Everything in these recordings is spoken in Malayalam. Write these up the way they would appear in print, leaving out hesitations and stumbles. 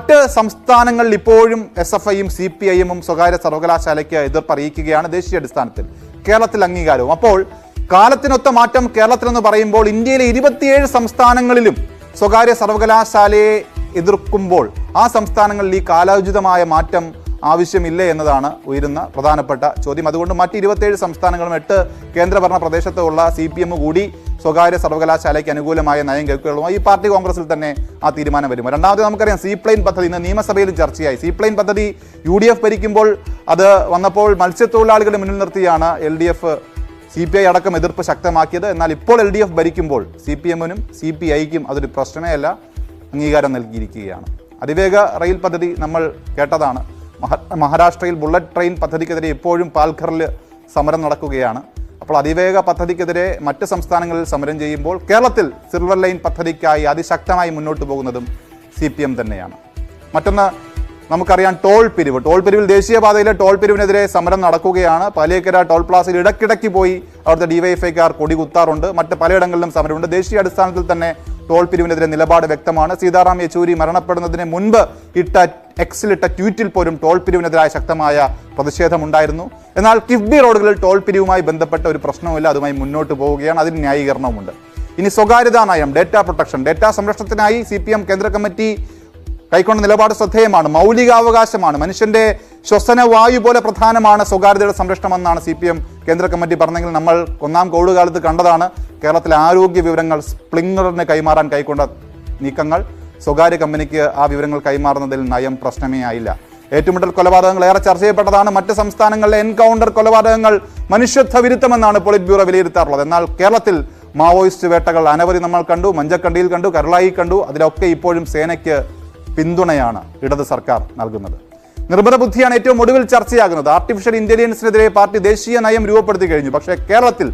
മറ്റ് സംസ്ഥാനങ്ങളിൽ ഇപ്പോഴും SFIയും CPIഎമ്മും സ്വകാര്യ സർവകലാശാലയ്ക്ക് എതിർപ്പറിയിക്കുകയാണ് ദേശീയ അടിസ്ഥാനത്തിൽ. കേരളത്തിൽ അംഗീകാരവും. അപ്പോൾ കാലത്തിനൊത്ത മാറ്റം കേരളത്തിലെന്ന് പറയുമ്പോൾ ഇന്ത്യയിലെ 27 സംസ്ഥാനങ്ങളിലും സ്വകാര്യ സർവകലാശാലയെ എതിർക്കുമ്പോൾ ആ സംസ്ഥാനങ്ങളിൽ ഈ കാലോചിതമായ മാറ്റം ആവശ്യമില്ലേ എന്നതാണ് ഉയരുന്ന പ്രധാനപ്പെട്ട ചോദ്യം. അതുകൊണ്ട് മറ്റ് 27 സംസ്ഥാനങ്ങളും 8 കേന്ദ്രഭരണ പ്രദേശത്തുള്ള CPM കൂടി സ്വകാര്യ സർവകലാശാലയ്ക്ക് അനുകൂലമായ നയം കൈക്കൊള്ളുമോ? ഈ പാർട്ടി കോൺഗ്രസിൽ തന്നെ ആ തീരുമാനം വരുമോ? രണ്ടാമത് നമുക്കറിയാം സീപ്ലെയിൻ പദ്ധതി ഇന്ന് നിയമസഭയിലും ചർച്ചയായി. സീപ്ലെയിൻ പദ്ധതി UDF ഭരിക്കുമ്പോൾ അത് വന്നപ്പോൾ മത്സ്യത്തൊഴിലാളികളെ മുന്നിൽ നിർത്തിയാണ് LDF CPI അടക്കം എതിർപ്പ് ശക്തമാക്കിയത്. എന്നാൽ ഇപ്പോൾ LDF ഭരിക്കുമ്പോൾ CPMനും CPIക്കും അതൊരു പ്രശ്നമേ അല്ല, അംഗീകാരം നൽകിയിരിക്കുകയാണ്. അതിവേഗ റെയിൽ പദ്ധതി നമ്മൾ കേട്ടതാണ്. മഹാരാഷ്ട്രയിൽ ബുള്ളറ്റ് ട്രെയിൻ പദ്ധതിക്കെതിരെ ഇപ്പോഴും പാൽഘറിൽ സമരം നടക്കുകയാണ്. അപ്പോൾ അതിവേഗ പദ്ധതിക്കെതിരെ മറ്റ് സംസ്ഥാനങ്ങളിൽ സമരം ചെയ്യുമ്പോൾ കേരളത്തിൽ സിൽവർ ലൈൻ പദ്ധതിക്കായി അതിശക്തമായി മുന്നോട്ട് പോകുന്നതും CPM തന്നെയാണ്. മറ്റൊന്ന് നമുക്കറിയാം ടോൾ പിരിവിൽ ദേശീയപാതയിലെ ടോൾ പിരിവിനെതിരെ സമരം നടക്കുകയാണ്. പാലിയേക്കര ടോൾ പ്ലാസയിൽ ഇടയ്ക്കിടയ്ക്ക് പോയി അവിടുത്തെ DYFIക്കാർ കൊടി കുത്താറുണ്ട്. മറ്റ് പലയിടങ്ങളിലും സമരമുണ്ട്. ദേശീയ അടിസ്ഥാനത്തിൽ തന്നെ ടോൾ പിരിവിനെതിരെ നിലപാട് വ്യക്തമാണ്. സീതാറാം യെച്ചൂരി മരണപ്പെടുന്നതിന് മുൻപ് എക്സിലിട്ട ട്വീറ്റിൽ പോലും ടോൾ പിരിവിനെതിരായ ശക്തമായ പ്രതിഷേധമുണ്ടായിരുന്നു. എന്നാൽ കിഫ്ബി റോഡുകളിൽ ടോൾ പിരിവുമായി ബന്ധപ്പെട്ട ഒരു പ്രശ്നവുമില്ല, അതുമായി മുന്നോട്ട് പോവുകയാണ്. അതിന് ന്യായീകരണവുമുണ്ട്. ഇനി സ്വകാര്യതാ നയം, ഡേറ്റാ പ്രൊട്ടക്ഷൻ, ഡേറ്റാ സംരക്ഷണത്തിനായി CPM കേന്ദ്ര കമ്മിറ്റി കൈക്കൊണ്ട നിലപാട് ശ്രദ്ധേയമാണ്. മൗലികാവകാശമാണ്, മനുഷ്യന്റെ ശ്വസനവായു പോലെ പ്രധാനമാണ് സ്വകാര്യതയുടെ സംരക്ഷണമെന്നാണ് CPM കേന്ദ്ര കമ്മിറ്റി പറഞ്ഞെങ്കിൽ നമ്മൾ ഒന്നാം കോവിഡ് കാലത്ത് കണ്ടതാണ് കേരളത്തിലെ ആരോഗ്യ വിവരങ്ങൾ സ്പ്ലിംഗറിന് കൈമാറാൻ കൈക്കൊണ്ട നീക്കങ്ങൾ. സ്വകാര്യ കമ്പനിക്ക് ആ വിവരങ്ങൾ കൈമാറുന്നതിൽ നയം പ്രശ്നമേ ആയില്ല. ഏറ്റുമുട്ടൽ കൊലപാതകങ്ങൾ ഏറെ ചർച്ച ചെയ്യപ്പെട്ടതാണ്. മറ്റ് സംസ്ഥാനങ്ങളിലെ എൻകൗണ്ടർ കൊലപാതകങ്ങൾ മനുഷ്യത്വ വിരുദ്ധമെന്നാണ് പോളിറ്റ് ബ്യൂറോ വിലയിരുത്താറുള്ളത്. എന്നാൽ കേരളത്തിൽ മാവോയിസ്റ്റ് വേട്ടകൾ അനവധി നമ്മൾ കണ്ടു. മഞ്ചക്കണ്ടിയിൽ കണ്ടു, കരളായി കണ്ടു. അതിലൊക്കെ ഇപ്പോഴും സേനയ്ക്ക് പിന്തുണയാണ് ഇടത് സർക്കാർ നൽകുന്നത്. നിർഭര ബുദ്ധിയാണ് ഏറ്റവും ഒടുവിൽ ചർച്ചയാകുന്നത്. ആർട്ടിഫിഷ്യൽ ഇന്റലിജൻസിനെതിരെ പാർട്ടി ദേശീയ നയം രൂപപ്പെടുത്തി കഴിഞ്ഞു. പക്ഷേ കേരളത്തിൽ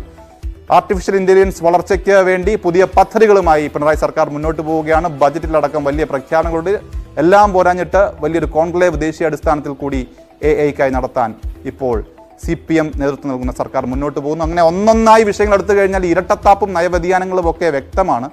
ആർട്ടിഫിഷ്യൽ ഇന്റലിജൻസ് വളർച്ചയ്ക്ക് വേണ്ടി പുതിയ പദ്ധതികളുമായി പിണറായി സർക്കാർ മുന്നോട്ട് പോവുകയാണ്. ബജറ്റിലടക്കം വലിയ പ്രഖ്യാപനങ്ങളുണ്ട്. എല്ലാം പോരാഞ്ഞിട്ട് വലിയൊരു കോൺക്ലേവ് ദേശീയ അടിസ്ഥാനത്തിൽ കൂടി AIക്കായി നടത്താൻ ഇപ്പോൾ CPM നേതൃത്വം നൽകുന്ന സർക്കാർ മുന്നോട്ട് പോകുന്നു. അങ്ങനെ ഒന്നൊന്നായി വിഷയങ്ങൾ എടുത്തു കഴിഞ്ഞാൽ ഇരട്ടത്താപ്പും നയവ്യതിയാനങ്ങളും ഒക്കെ വ്യക്തമാണ്.